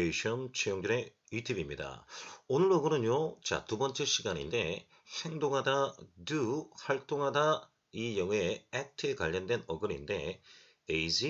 에듀케이션 최영준의 유팁입니다. 오늘 로그는요, 자, 두 번째 시간인데, 행동하다, do, 활동하다, 이 영어의 act에 관련된 어근인데, az,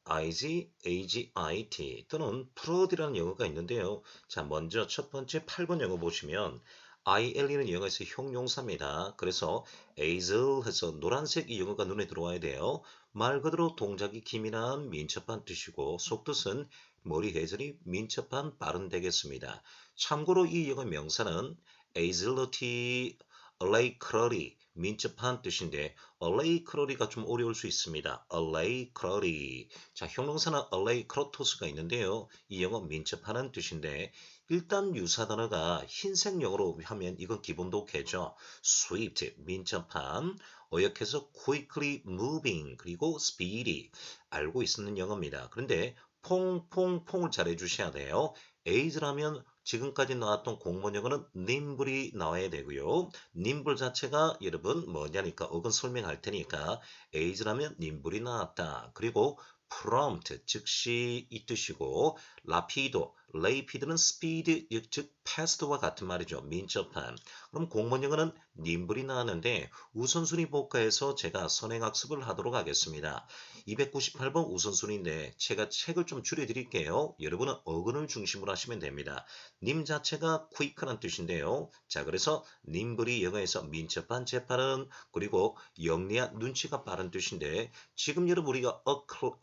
is, agit 또는 proud이라는 영어가 있는데요. 자, 먼저 첫 번째 8번 영어 보시면, ILE는 영어에서 형용사입니다. 그래서 az을 해서 노란색 이 영어가 눈에 들어와야 돼요. 말 그대로 동작이 기민한 민첩한 뜻이고 속뜻은 머리 회전이 민첩한 빠른 되겠습니다. 참고로 이 영어 명사는 agility, alacrity, 민첩한 뜻인데 alacrity가 좀 어려울 수 있습니다. alacrity. 자, 형용사는 alacritos가 있는데요. 이 영어 민첩하는 뜻인데 일단 유사 단어가 흰색 영어로 하면 이건 기본 독해죠. swift, 민첩한, 어역해서 quickly moving, 그리고 speedy, 알고 있는 영어입니다. 그런데 퐁퐁퐁을 잘 해주셔야 돼요. 에이즈라면 지금까지 나왔던 공문 영어는 nimble이 나와야 되고요. nimble 자체가 여러분 뭐냐니까 어근 설명할 테니까 에이즈라면 nimble이 나왔다. 그리고 prompt, 즉시 이 뜻이고 rapido, rapid는 speed, 즉 fast와 같은 말이죠. 민첩한. 그럼 공문 영어는 nimble이 나왔는데 우선순위 복가에서 제가 선행학습을 하도록 하겠습니다. 298번 우선순위인데 제가 책을 좀 줄여드릴게요. 여러분은 어근을 중심으로 하시면 됩니다. 님 자체가 quick란 뜻인데요. 자, 그래서 nimble이 영어에서 민첩한, 재빠른, 그리고 영리한, 눈치가 빠른 뜻인데 지금 여러분 우리가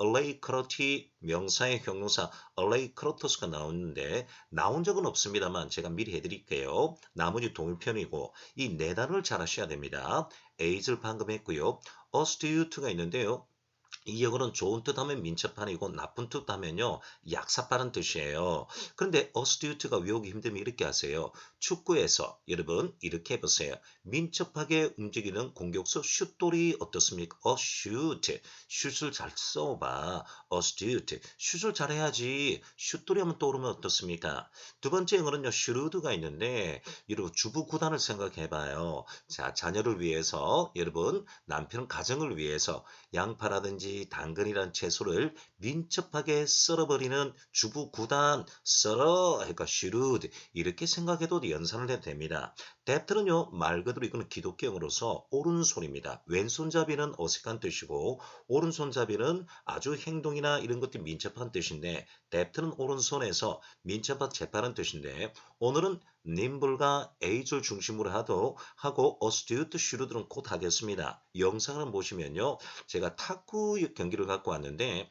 alacrity 명사의 형용사 alacritos가 나오는데 나온 적은 없습니다만 제가 미리 해드릴게요. 나머지 동일편이고 이 네 단어를 잘 하셔야 됩니다. ace를 방금 했고요. astute가 있는데요. 이 영어는 좋은 뜻 하면 민첩한이고 나쁜 뜻 하면요 약사빠른 뜻이에요. 그런데 astute가 외우기 힘들면 이렇게 하세요. 축구에서 여러분 이렇게 해보세요. 민첩하게 움직이는 공격수 슛돌이 어떻습니까? shoot. 슛을 잘 써봐. astute. 슛을 잘해야지. 슛돌이 하면 떠오르면 어떻습니까? 두 번째 영어는요 shrewd가 있는데 이러고 주부 구단을 생각해봐요. 자, 자녀를 위해서 여러분 남편 가정을 위해서 양파라든지 당근이란 채소를 민첩하게 썰어버리는 주부 구단, 썰어, 그러니까 shrewd 이렇게 생각해도 연산을 해도 됩니다. debt는요 말 그대로 이거는 기독교용어로서 오른손입니다. 왼손잡이는 어색한 뜻이고 오른손잡이는 아주 행동이나 이런 것들이 민첩한 뜻인데 debt는 오른손에서 민첩한 재빠른 뜻인데 오늘은 nimble과 age를 중심으로 하고 astute, shrewd는 곧 하겠습니다. 영상을 보시면요. 제가 탁구 경기를 갖고 왔는데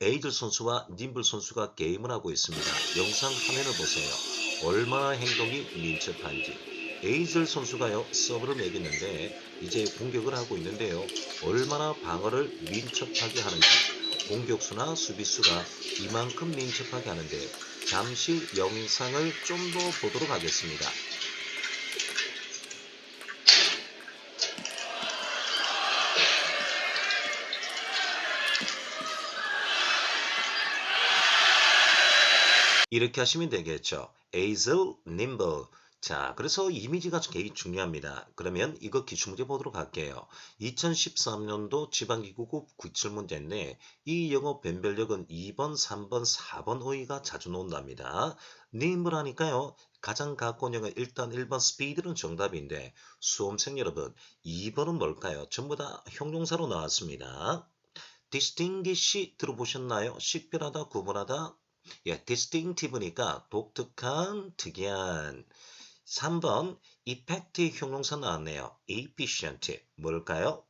에이즐 선수와 님블 선수가 게임을 하고 있습니다. 영상 화면을 보세요. 얼마나 행동이 민첩한지. 에이즐 선수가요 서브를 매겼는데 이제 공격을 하고 있는데요. 얼마나 방어를 민첩하게 하는지. 공격수나 수비수가 이만큼 민첩하게 하는데 잠시 영상을 좀 더 보도록 하겠습니다. 이렇게 하시면 되겠죠. aisle, nimble. 자, 그래서 이미지가 굉장히 중요합니다. 그러면 이거 기출문제 보도록 할게요. 2013년도 지방기구급 기출문제인데 이 영어 변별력은 2번, 3번, 4번 어휘가 자주 나온답니다. nimble 하니까요. 가장 가까운 영어 일단 1번 speed는 정답인데 수험생 여러분 2번은 뭘까요? 전부 다 형용사로 나왔습니다. distinguish 들어보셨나요? 식별하다, 구분하다. 예, distinctive니까 독특한, 특이한. 3번 effective 형용사 나왔네요. efficient 뭘까요?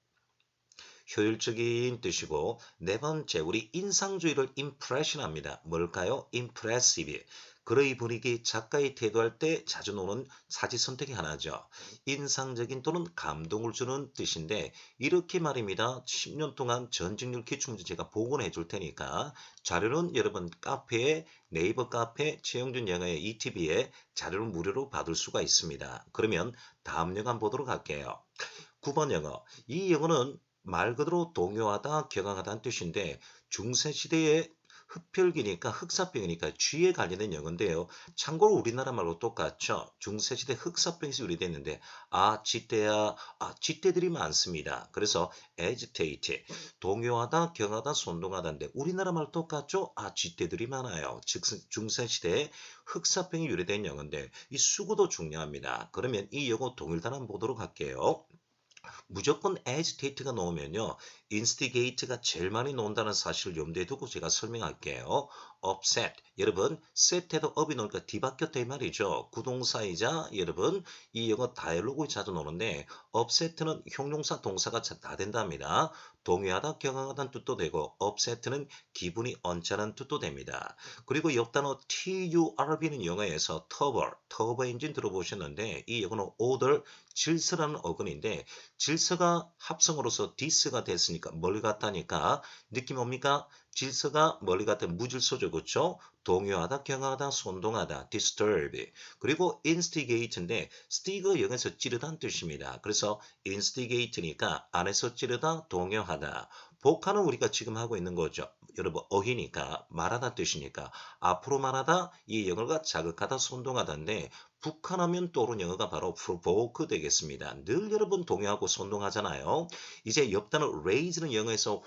효율적인 뜻이고 네 번째 우리 인상주의를 impression합니다. 뭘까요? impressive. 글의 분위기, 작가의 태도할 때 자주 나오는 사지 선택의 하나죠. 인상적인 또는 감동을 주는 뜻인데 이렇게 말입니다. 10년 동안 전직률 기출문제 제가 복원해 줄 테니까 자료는 여러분 카페에 네이버 카페 최영준 영어의 ETV에 자료를 무료로 받을 수가 있습니다. 그러면 다음 영어 한번 보도록 할게요. 9번 영어. 이 영어는 말 그대로 동요하다, 격앙하다는 뜻인데 중세시대에 흡혈귀니까 흑사병이니까 쥐에 관련된 용어인데요. 참고로 우리나라 말로 똑같죠. 중세시대 흑사병에서 유래됐는데 쥐떼야, 쥐떼들이 많습니다. 그래서 agitate, 동요하다, 경하다, 선동하다인데 우리나라 말 똑같죠? 쥐떼들이 많아요. 즉 중세시대 흑사병이 유래된 용어인데 이 수구도 중요합니다. 그러면 이 용어 동일단한 보도록 할게요. 무조건 agitate가 나오면요. instigate가 제일 많이 나온다는 사실을 염두에 두고 제가 설명할게요. upset. 여러분, set에도 up이 나오니까 뒤바뀌었다 이 말이죠. 구동사이자 여러분, 이 영어 다이얼로그에 자주 나오는데 upset는 형용사 동사가 다 된답니다. 동요하다, 경악하다는 뜻도 되고 upset는 기분이 언짢은 뜻도 됩니다. 그리고 옆 단어 turb는 영어에서 터보 엔진 들어보셨는데 이 영어는 order, 질서라는 어근인데 질서가 합성어로서 디스가 됐으니까 멀리 갔다니까 느낌 옵니까? 질서가 멀리 갔다 무질서죠. 그렇죠? 동요하다, 경하다, 선동하다, disturb. 그리고 instigate인데 stig가 영어에서 찌르다는 뜻입니다. 그래서 instigate니까 안에서 찌르다, 동요하다. 복화는 우리가 지금 하고 있는 거죠. 여러분 어휘니까 말하다 뜻이니까 앞으로 말하다 이 영어가 자극하다, 선동하다인데 북한하면 떠오르는 영어가 바로 provoke 되겠습니다. 늘 여러분 동요하고 선동하잖아요. 이제 옆 단어 raise는 영어에서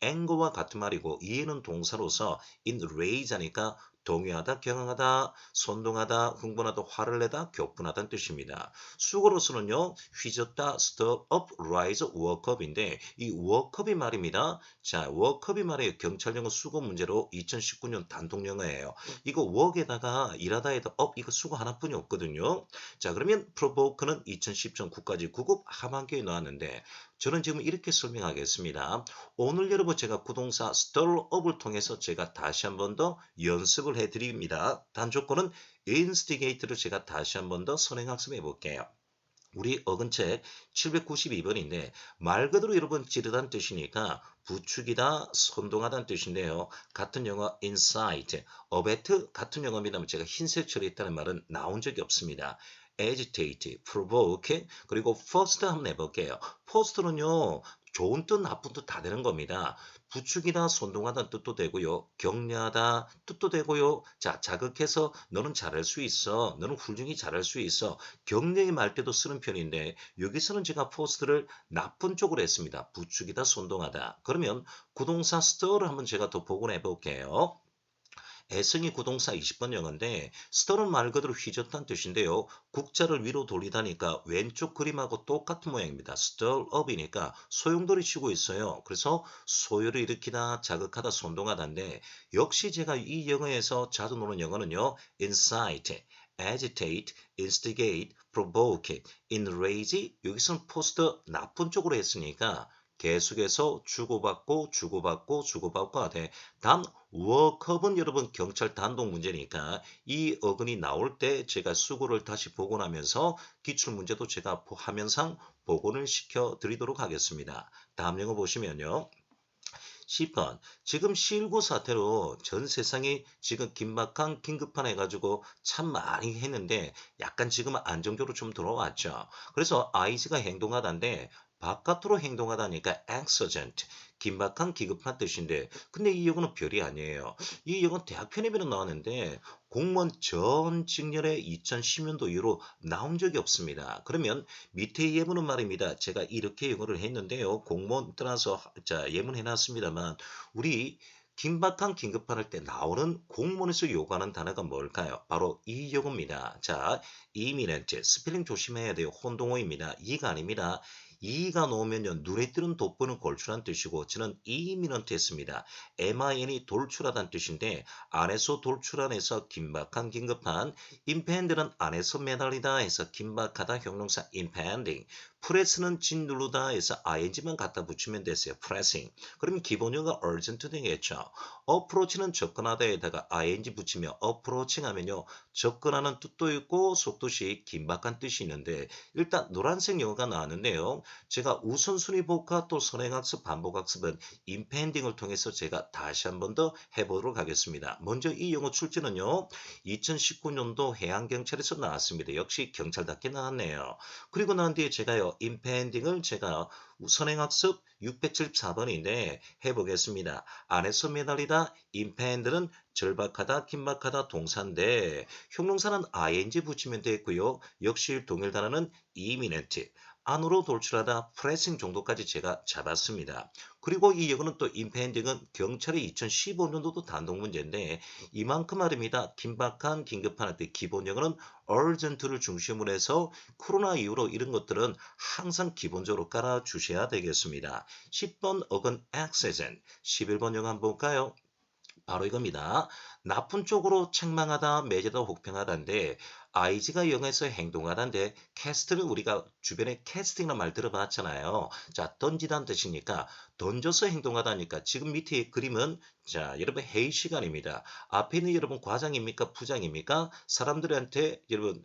anger와 같은 말이고 이해는 동사로서 enrage 하니까 동요하다, 경악하다, 선동하다, 흥분하다, 화를 내다, 격분하다는 뜻입니다. 수거로서는요. 휘젓다, stir up, rise, work up인데 이 work up이 말입니다. 자, work up이 말이에요. 경찰 영어 수거 문제로 2019년 단독 영어예요. 이거 work에다가 일하다에다 up 이거 수거 하나뿐이 없거든요. 자, 그러면 provoke는 2010년 국가직 9급 하반기에 나왔는데 저는 지금 이렇게 설명하겠습니다. 오늘 여러분 제가 구동사 stir up을 통해서 제가 다시 한 번 더 연습을 해드립니다. 단 조건은 instigate를 제가 다시 한 번 더 선행학습해 볼게요. 우리 어근책 792번인데 말 그대로 여러분 찌르다는 뜻이니까 부추기다, 선동하다는 뜻인데요. 같은 영어 incite, abet 같은 영어입니다만 제가 흰색 처리했다는 말은 나온 적이 없습니다. agitate, provoke, 그리고 first 한번 해볼게요. first는요. 좋은 뜻, 나쁜 뜻 다 되는 겁니다. 부추기다, 선동하다는 뜻도 되고요. 격려하다 뜻도 되고요. 자, 자극해서 너는 잘할 수 있어. 너는 훌륭히 잘할 수 있어. 격려의 말 때도 쓰는 편인데 여기서는 제가 포스트를 나쁜 쪽으로 했습니다. 부추기다, 선동하다. 그러면 구동사 stir를 한번 제가 더 복원해 볼게요. 애성이 구동사 20번 영어인데 스터는 말 그대로 휘젓다는 뜻인데요. 국자를 위로 돌리다니까 왼쪽 그림하고 똑같은 모양입니다. stir up이니까 소용돌이 치고 있어요. 그래서 소요를 일으키다, 자극하다, 선동하다인데 역시 제가 이 영어에서 자주 노는 영어는요. incite, agitate, instigate, provoke, enrage 여기서는 포스트 나쁜 쪽으로 했으니까 계속해서 주고받고 주고받고 주고받고 돼. 단 워크업은 여러분 경찰 단독 문제니까 이 어근이 나올 때 제가 수고를 다시 복원하면서 기출문제도 제가 화면상 복원을 시켜 드리도록 하겠습니다. 다음 영어 보시면요. 10번. 지금 시19 사태로 전 세상이 지금 긴박한 긴급한 해가지고 참 많이 했는데 약간 지금은 안정적으로 좀 들어왔죠. 그래서 IC가 행동하다인데 바깥으로 행동하다니까 exigent, 긴박한 기급한 뜻인데 근데 이 영어는 별이 아니에요. 이 영어 대학 편입에는 나왔는데 공무원 전 직렬에 2010년도 이후로 나온 적이 없습니다. 그러면 밑에 예문은 말입니다. 제가 이렇게 영어를 했는데요. 공무원 떠나서 자 예문 해놨습니다만 우리 긴박한 긴급한 할 때 나오는 공문에서 요구하는 단어가 뭘까요? 바로 이 용어입니다. 자, imminent 스펠링 조심해야 돼요. 혼동어입니다. 이가 아닙니다. 이가 나오면요 눈에 띄는 돋보는 걸출한 뜻이고 저는 imminent 했습니다. min이 돌출하다는 뜻인데 안에서 돌출안에서 긴박한 긴급한 impend는 안에서 매달리다 해서 긴박하다 형용사 impending 프레스는 짓누르다 해서 ing만 갖다 붙이면 됐어요. pressing. 그러면 기본형은 urgent 되겠죠. approach는 접근하다에다가 ing 붙이면 approaching 하면요. 접근하는 뜻도 있고 속도시 긴박한 뜻이 있는데 일단 노란색 영어가 나왔는데요. 제가 우선순위 복합 또 선행학습 반복학습은 impending을 통해서 제가 다시 한 번 더 해보도록 하겠습니다. 먼저 이 영어 출제는요. 2019년도 해양경찰에서 나왔습니다. 역시 경찰답게 나왔네요. 그리고 난 뒤에 제가요. 볼까요? impending을 제가 선행학습 674번인데 해보겠습니다. 안에서 매달리다 impend는 절박하다, 긴박하다 동사인데 형용사는 ing 붙이면 되겠고요. 역시 동일 단어는 imminent. 안으로 돌출하다 pressing 정도까지 제가 잡았습니다. 그리고 이 영어는 또 impending은 경찰의 2015년도도 단독 문제인데 이만큼 말입니다. 긴박한, 긴급한 할 때 기본 영어는 urgent를 중심으로 해서 코로나 이후로 이런 것들은 항상 기본적으로 깔아주셔야 되겠습니다. 10번 어근 accent, 11번 영어 한번 볼까요? 바로 이겁니다. 나쁜 쪽으로 책망하다, 매제다, 혹평하다인데 IG가 영어에서 행동하다인데 캐스트는 우리가 주변에 캐스팅이라는 말 들어봤잖아요. 자, 던지다는 뜻이니까 던져서 행동하다니까 지금 밑에 그림은 자, 여러분 회의 시간입니다. 앞에 있는 여러분 과장입니까? 부장입니까? 사람들한테 여러분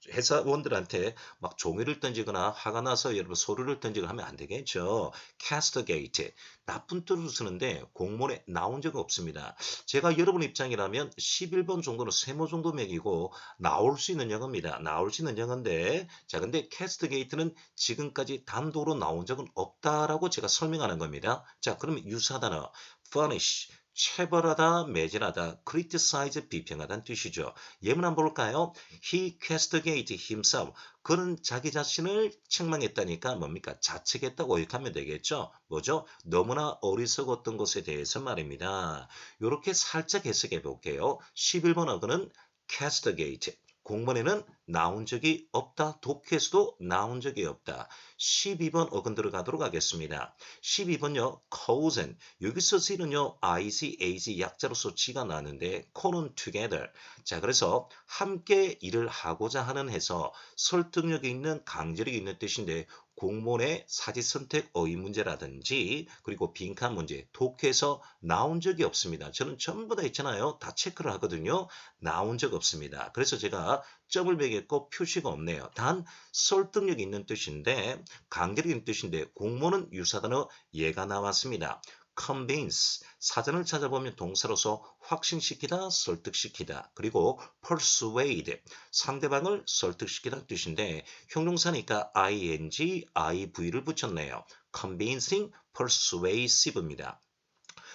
회사원들한테 막 종이를 던지거나 화가 나서 여러분 소리를 던지거나 하면 안 되겠죠. castigate. 나쁜 뜻으로 쓰는데 공문에 나온 적 없습니다. 제가 여러분 입장이라면 11번 정도는 세모 정도 매기고 나올 수 있는 영어입니다. 나올 수 있는 영어인데 자 근데 castigate는 지금까지 단독으로 나온 적은 없다라고 제가 설명하는 겁니다. 자 그러면 유사 단어 furnish 체벌하다, 매질하다, criticize, 비평하다는 뜻이죠. 예문 한번 볼까요? He castigate himself. 그는 자기 자신을 책망했다니까 뭡니까? 자책했다고 의역하면 되겠죠. 뭐죠? 너무나 어리석었던 것에 대해서 말입니다. 이렇게 살짝 해석해 볼게요. 11번 어근은 castigate. 공문에는 나온 적이 없다. 독해에서도 나온 적이 없다. 12번 어근 들어가도록 하겠습니다. 12번요. cause는 여기서 C는요. IC, AG 약자로서 G가 나왔는데 co는 together. 자 그래서 함께 일을 하고자 하는 해서 설득력이 있는 강제력이 있는 뜻인데 공문의 사지선택 어휘 문제라든지 그리고 빈칸 문제 독해에서 나온 적이 없습니다. 저는 전부 다 있잖아요. 다 체크를 하거든요. 나온 적 없습니다. 그래서 제가 점을 매겼고 표시가 없네요. 단 설득력 있는 뜻인데 강제력 있는 뜻인데 공문은 유사단어 얘가 나왔습니다. convince 사전을 찾아보면 동사로서 확신시키다, 설득시키다. 그리고 persuade 상대방을 설득시키다는 뜻인데 형용사니까 ing, iv를 붙였네요. convincing, persuasive입니다.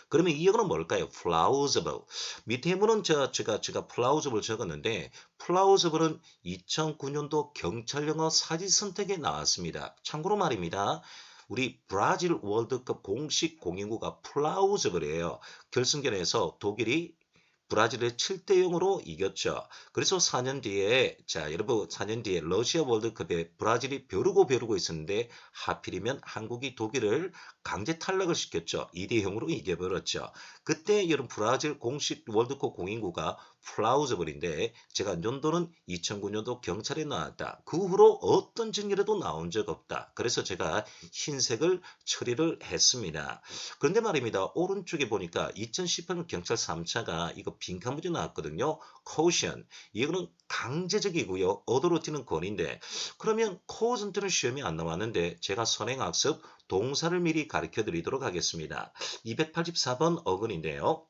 그러면 이 영어는 뭘까요? plausible. 밑에 문은 제가 plausible 적었는데 plausible은 2009년도 경찰 영어 사지 선택에 나왔습니다. 참고로 말입니다. 우리 브라질 월드컵 공식 공인구가 plausible이에요. 결승전에서 독일이 브라질을 7대 0으로 이겼죠. 그래서 4년 뒤에 자 여러분 4년 뒤에 러시아 월드컵에 브라질이 벼르고 있었는데 하필이면 한국이 독일을 강제 탈락을 시켰죠. 2대 0으로 이겨버렸죠. 그때 여러분 브라질 공식 월드컵 공인구가 플라우저블인데 제가 연도는 2009년도 경찰에 나왔다. 그 후로 어떤 증거라도 나온 적 없다. 그래서 제가 흰색을 처리를 했습니다. 그런데 말입니다. 오른쪽에 보니까 2018년 경찰 3차가 이거 빈칸 문제 나왔거든요. caution. 이거는 강제적이고요. 얻어로 튀는 권인데 그러면 caution는 시험이 안 나왔는데 제가 선행학습 동사를 미리 가르쳐 드리도록 하겠습니다. 284번 어근인데요.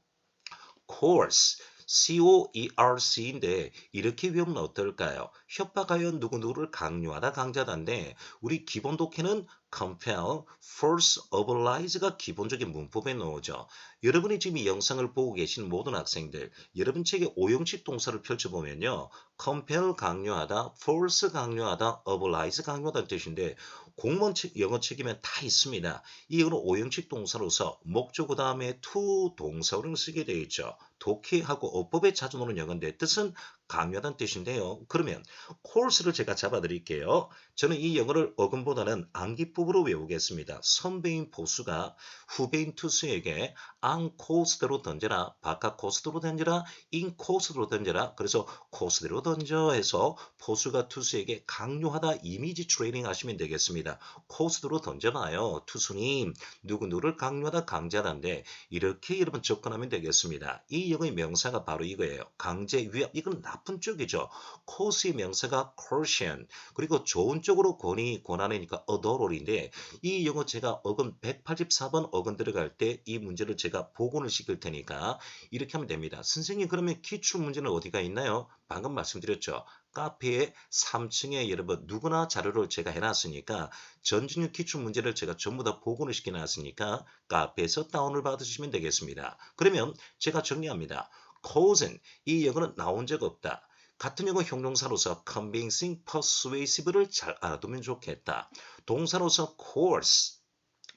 coerce. COERC인데 이렇게 외우면 어떨까요? 협박하여 누구누구를 강요하다 강자다인데 우리 기본 독해는 compel, force, oblige가 기본적인 문법에 나오죠. 여러분이 지금 이 영상을 보고 계신 모든 학생들 여러분 책에 오형식 동사를 펼쳐보면요. compel 강요하다, force 강요하다, oblige 강요하다는 뜻인데 공무원 영어 책이면 다 있습니다. 이거는 오형식 동사로서 목적어 다음에 to 동사를 쓰게 되어 있죠. 독해하고 어법에 자주 나오는 영어인데 뜻은 강요하다는 뜻인데요. 그러면 course를 제가 잡아드릴게요. 저는 이 영어를 어근보다는 암기법으로 외우겠습니다. 선배인 보수가 후배인 투수에게 안 코스대로 던져라, 바깥 코스대로 던져라, 인 코스대로 던져라. 그래서 코스대로 던져 해서 보수가 투수에게 강요하다 이미지 트레이닝 하시면 되겠습니다. 코스대로 던져봐요. 투수님 누구누구를 강요하다 강제하다인데 이렇게 여러분 접근하면 되겠습니다. 이 영어의 명사가 바로 이거예요. 강제, 위압. 이건 나쁜 쪽이죠. cause의 명사가 caution. 그리고 좋은 쪽으로 권하니까 adorable인데 이 영어 제가 어근 184번 어근 들어갈 때 이 문제를 제가 복원을 시킬 테니까 이렇게 하면 됩니다. 선생님 그러면 기출 문제는 어디가 있나요? 방금 말씀드렸죠. 카페에 3층에 여러분 누구나 자료를 제가 해놨으니까 전진유 기출 문제를 제가 전부 다 복원을 시켜놨으니까 카페에서 다운을 받으시면 되겠습니다. 그러면 제가 정리합니다. cause는 이 영어는 나온 적 없다. 같은 영어 형용사로서 convincing, persuasive를 잘 알아두면 좋겠다. 동사로서 coerce,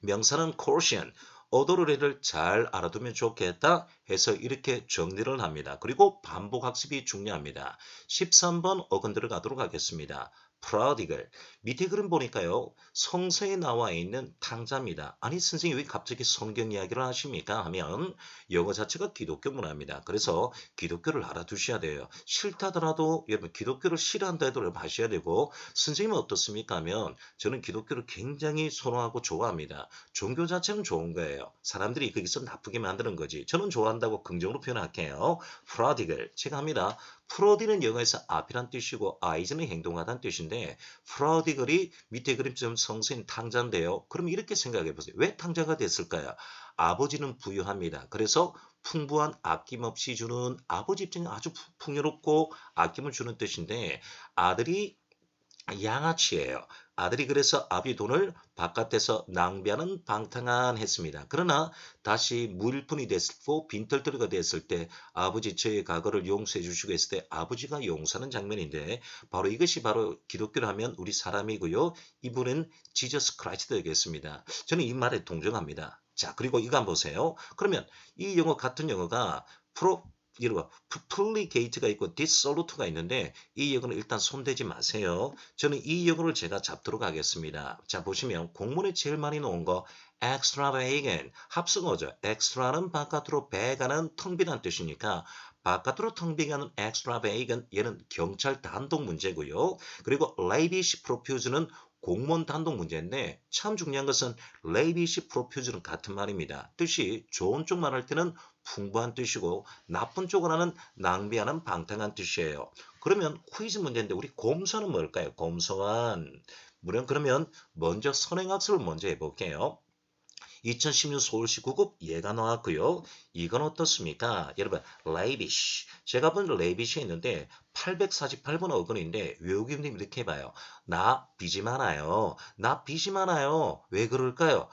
명사는 coercion, 어도르레를 잘 알아두면 좋겠다 해서 이렇게 정리를 합니다. 그리고 반복 학습이 중요합니다. 13번 어근 들어가도록 하겠습니다. prodigal. 밑에 그림 보니까요. 성서에 나와 있는 탕자입니다. 아니 선생님 왜 갑자기 성경 이야기를 하십니까? 하면 영어 자체가 기독교 문화입니다. 그래서 기독교를 알아두셔야 돼요. 싫다더라도 여러분 기독교를 싫어한다 해도 하셔야 되고 선생님은 어떻습니까? 하면 저는 기독교를 굉장히 선호하고 좋아합니다. 종교 자체는 좋은 거예요. 사람들이 거기서 나쁘게 만드는 거지. 저는 좋아한다고 긍정으로 표현할게요. prodigal. 제가 합니다. 프로디는 영어에서 앞이란 뜻이고 아이즈는 행동하다는 뜻인데 프로디글이 밑에 그림처럼 성서인 탕자인데요. 그럼 이렇게 생각해 보세요. 왜 탕자가 됐을까요? 아버지는 부유합니다. 그래서 풍부한 아낌없이 주는 아버지 입장에 아주 풍요롭고 아낌을 주는 뜻인데 아들이 양아치예요. 아들이 그래서 아비 돈을 바깥에서 낭비하는 방탕한 했습니다. 그러나 다시 무일푼이 됐고 빈털터리가 됐을 때 아버지 저의 과거를 용서해 주시고 했을 때 아버지가 용서하는 장면인데 바로 이것이 바로 기독교를 하면 우리 사람이고요. 이분은 지저스 크라이스트 되겠습니다. 저는 이 말에 동정합니다. 자 그리고 이거 한번 보세요. 그러면 이 영어 같은 영어가 여러분, 플리게이트가 있고 디솔루트가 있는데 이 영어는 일단 손대지 마세요. 저는 이 영어를 제가 잡도록 하겠습니다. 자 보시면 공문에 제일 많이 나온 거 extravagant 합성어죠. extra는 바깥으로 배가는 텅 비란 뜻이니까 바깥으로 텅 비가는 extravagant 얘는 경찰 단독 문제고요. 그리고 lavish profuse는 공무원 단독 문제인데 참 중요한 것은 lavish profuse는 같은 말입니다. 뜻이 좋은 쪽만 할 때는 풍부한 뜻이고 나쁜 쪽을 하는 낭비하는 방탕한 뜻이에요. 그러면 퀴즈 문제인데 우리 곰소는 뭘까요? 곰소한. 그러면 먼저 선행학습을 먼저 해볼게요. 2016 서울시 9급 얘가 나왔고요. 이건 어떻습니까? 여러분 lavish. 제가 본 lavish이 있는데 848번 어근인데 외우기님 이렇게 해봐요. 나 빚이 많아요. 나 빚이 많아요. 왜 그럴까요?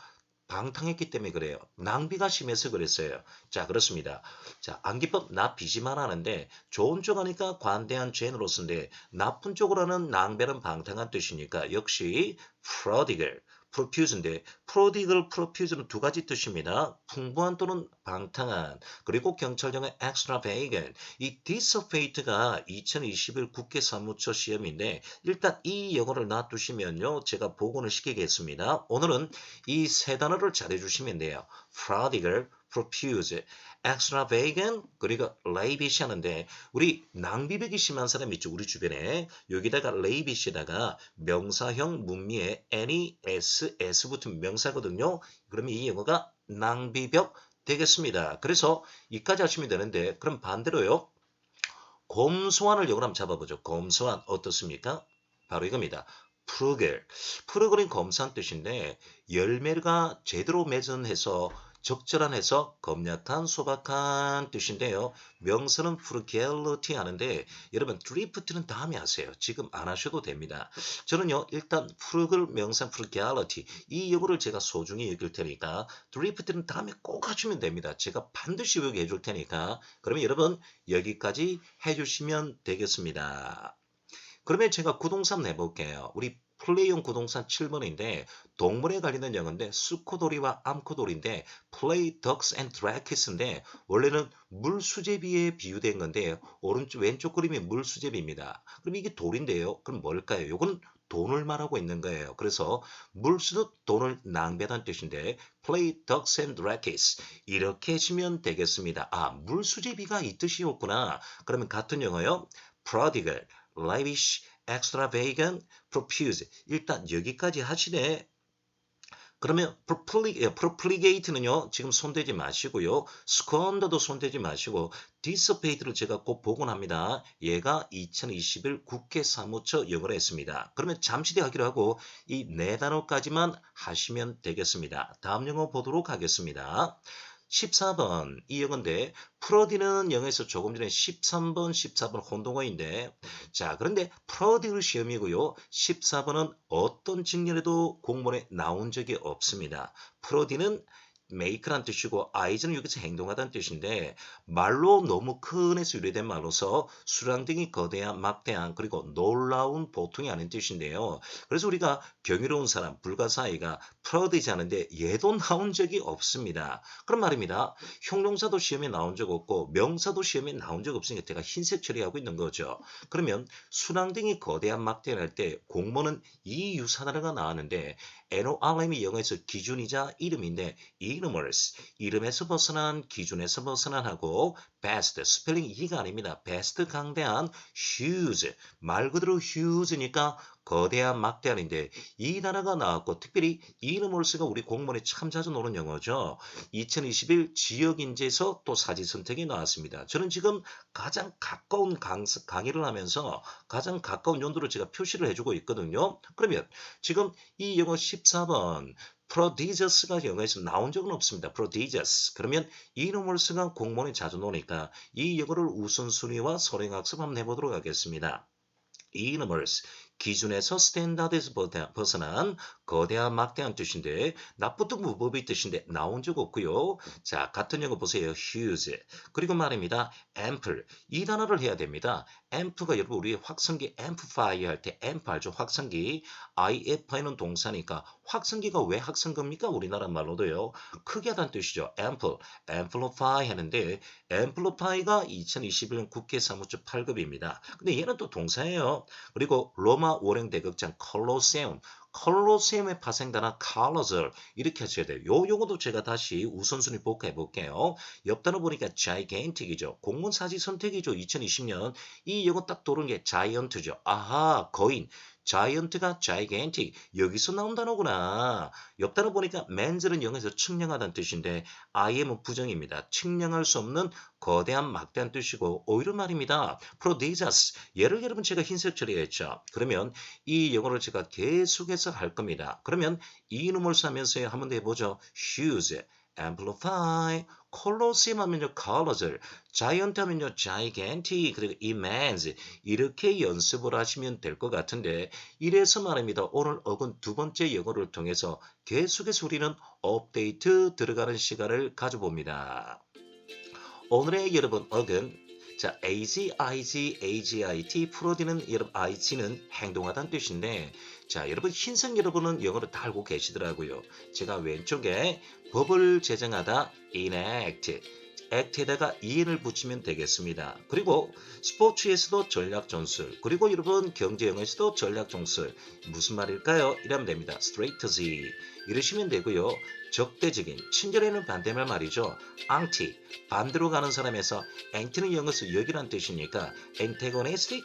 방탕했기 때문에 그래요. 낭비가 심해서 그랬어요. 자, 그렇습니다. 자, 암기법 나 빚이만 하는데 좋은 쪽 하니까 관대한 죄노로서인데 나쁜 쪽으로 하는 낭비는 방탕한 뜻이니까 역시 prodigal, profuse인데 prodigal, profuse는 두 가지 뜻입니다. 풍부한 또는 방탕한. 그리고 경찰청의 extravagant. 이 disobeyed가 2021 국회 사무처 시험인데 일단 이 영어를 놔두시면요. 제가 복원을 시키겠습니다. 오늘은 이 세 단어를 잘해주시면 돼요. prodigal, profuse, extravagant, 그리고 lavish 하는데 우리 낭비벽이 심한 사람 있죠. 우리 주변에. 여기다가 lavish에다가 명사형 문미에 any, s 붙으면 명사거든요. 그러면 이 영어가 낭비벽 되겠습니다. 그래서 이까지 하시면 되는데 그럼 반대로요. 곰소환을 영어로 한번 잡아보죠. 곰소환 어떻습니까? 바로 이겁니다. frugal. frugal은 검소한 뜻인데 열매가 제대로 맺은해서 적절한 해서 검약한 소박한 뜻인데요. 명사는 frugality 하는데 여러분 drift는 다음에 하세요. 지금 안 하셔도 됩니다. 저는요 일단 frugal 명사 frugality 이 영어를 제가 소중히 여길 테니까 drift는 다음에 꼭 하시면 됩니다. 제가 반드시 외우게 해줄 테니까 그러면 여러분 여기까지 해주시면 되겠습니다. 그러면 제가 구동산 내볼게요. 우리 플레이용 구동산 7번인데 동물에 관련된 영어인데 수코돌이와 암코돌인데 play ducks and dragons인데 원래는 물수제비에 비유된 건데 오른쪽 왼쪽 그림이 물수제비입니다. 그럼 이게 돌인데요. 그럼 뭘까요? 이건 돈을 말하고 있는 거예요. 그래서 물수도 돈을 낭비하다는 뜻인데 play ducks and dragons 이렇게 하시면 되겠습니다. 아 물수제비가 이 뜻이었구나. 그러면 같은 영어요. prodigal, lavish, extravagant, profuse. 일단 여기까지 하시되 그러면 profligate는요. 지금 손대지 마시고요. squander도 손대지 마시고 dissipate를 제가 꼭 보곤 합니다. 얘가 2021 국회 사무처 영어로 했습니다. 그러면 잠시 뒤에 하기로 하고 이 네 단어까지만 하시면 되겠습니다. 다음 영어 보도록 하겠습니다. 14번 이 영어인데 프로디는 영어에서 조금 전에 13번, 14번 혼동어인데 자 그런데 프로디를 시험이고요. 14번은 어떤 직렬에도 공문에 나온 적이 없습니다. 프로디는 make란 뜻이고 is는 여기서 행동하다는 뜻인데 말로 너무 큰 에서 유래된 말로서 수량등이 거대한, 막대한 그리고 놀라운 보통이 아닌 뜻인데요. 그래서 우리가 경이로운 사람, 불가사의가 프로디지 않은데 얘도 나온 적이 없습니다. 그런 말입니다. 형용사도 시험에 나온 적 없고 명사도 시험에 나온 적 없으니까 제가 흰색 처리하고 있는 거죠. 그러면 순항등이 거대한 막대한 할 때 공모는 이 유사단어가 나왔는데 NORM이 영어에서 기준이자 이름인데 이름에서 벗어난 기준에서 벗어난 하고 best 스펠링 이가 아닙니다. best 강대한 huge 말 그대로 huge니까 거대한 막대한인데 이 단어가 나왔고 특별히 이름월스가 우리 공문에 참 자주 나오는 영어죠. 2021 지역인재에서 또 사지 선택이 나왔습니다. 저는 지금 가장 가까운 강의를 하면서 가장 가까운 연도로 제가 표시를 해주고 있거든요. 그러면 지금 이 영어 14번 prodigious가 영어에서 나온 적은 없습니다. prodigious. 그러면 이름월스가 공문에 자주 나오니까 이 영어를 우선순위와 선행학습 한번 해보도록 하겠습니다. 이너멀스 기준에서 스탠다드에서 벗어난 거대한 막대한 뜻인데 나쁘든 무법의 뜻인데 나온 적 없고요. 자 같은 영어 보세요. huge 그리고 말입니다. ample 이 단어를 해야 됩니다. amp가 여러분 우리 확성기 amplify 할 때 amp 알죠? 확성기 if는 동사니까 확성기가 왜 확성기입니까? 우리나라 말로도요. 크게 하다는 뜻이죠. amplify 하는데 amplify가 2021년 국회 사무처 8급입니다. 근데 얘는 또 동사예요. 그리고 로마 오랭 대극장 콜로세움의 파생단어 colossus 이렇게 하셔야 돼요. 요 용어도 제가 다시 우선순위 복귀해 볼게요. 옆 단어 보니까 gigantic이죠. 공문 사지 선택이죠. 2020년 이 용어 딱 도는 게 giant죠. 아하 거인. 자이언트가 gigantic 여기서 나온 단어구나. 옆 단어 보니까 man's 영어에서 측량하다는 뜻인데 IM은 부정입니다. 측량할 수 없는 거대한 막대한 뜻이고 오히려 말입니다. prodigious 얘를 여러분 제가 흰색 처리했죠. 그러면 이 영어를 제가 계속해서 할 겁니다. 그러면 이 이름을 쓰면서 한번 더 해보죠. huge, amplify, colosseum 하면요 colossus, giant 하면요 gigantic, 그리고 immense 이렇게 연습을 하시면 될 것 같은데 이래서 말입니다. 오늘 어근 두 번째 영어를 통해서 계속해서 우리는 업데이트 들어가는 시간을 가져봅니다. 오늘의 여러분 어근 자, AG, IG, AGIT, 프로디는 여러분 IT는 행동하다는 뜻인데 자, 여러분 흰색 여러분은 영어를 다 알고 계시더라고요. 제가 왼쪽에 법을 제정하다 enact, act에다가 en을 붙이면 되겠습니다. 그리고 스포츠에서도 전략 전술, 그리고 여러분 경제 영어에서도 전략 전술 무슨 말일까요? 이러면 됩니다. strategy 이러시면 되고요. 적대적인, 친절에는 반대말 말이죠. anti, 반대로 가는 사람에서 anti는 영어에서 역이란 뜻이니까 antagonistic,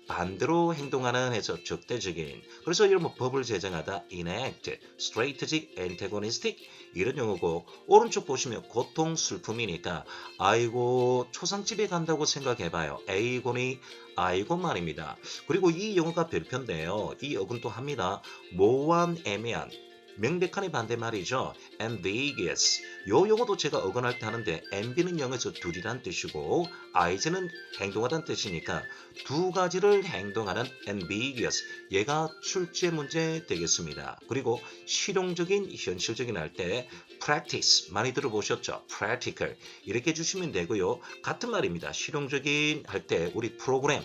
반대로 행동하는 해서 적대적인. 그래서 여러분 법을 제정하다 enact, strategic, antagonistic 이런 용어고 오른쪽 보시면 고통, 슬픔이니까 아이고 초상집에 간다고 생각해봐요. 에이고니 아이고 말입니다. 그리고 이 영어가 별표인데요. 이 어근도 합니다. 모호한, 애매한. 명백한의 반대말이죠. ambiguous. 요 용어도 제가 어근할 때 하는데 amb는 영어에서 둘이란 뜻이고 is는 행동하다는 뜻이니까 두 가지를 행동하는 ambiguous. 얘가 출제 문제 되겠습니다. 그리고 실용적인, 현실적인 할 때 practice 많이 들어보셨죠? practical 이렇게 해주시면 되고요. 같은 말입니다. 실용적인 할 때 우리 프로그램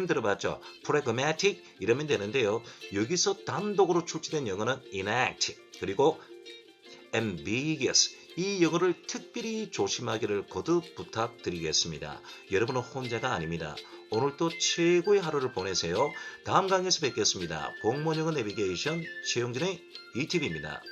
들어봤죠? pragmatic 이러면 되는데요. 여기서 단독으로 출제된 영어는 enact 그리고 ambiguous 이 영어를 특별히 조심하기를 거듭 부탁드리겠습니다. 여러분은 혼자가 아닙니다. 오늘도 최고의 하루를 보내세요. 다음 강의에서 뵙겠습니다. 공무원 영어 내비게이션 최용진의 ETV입니다.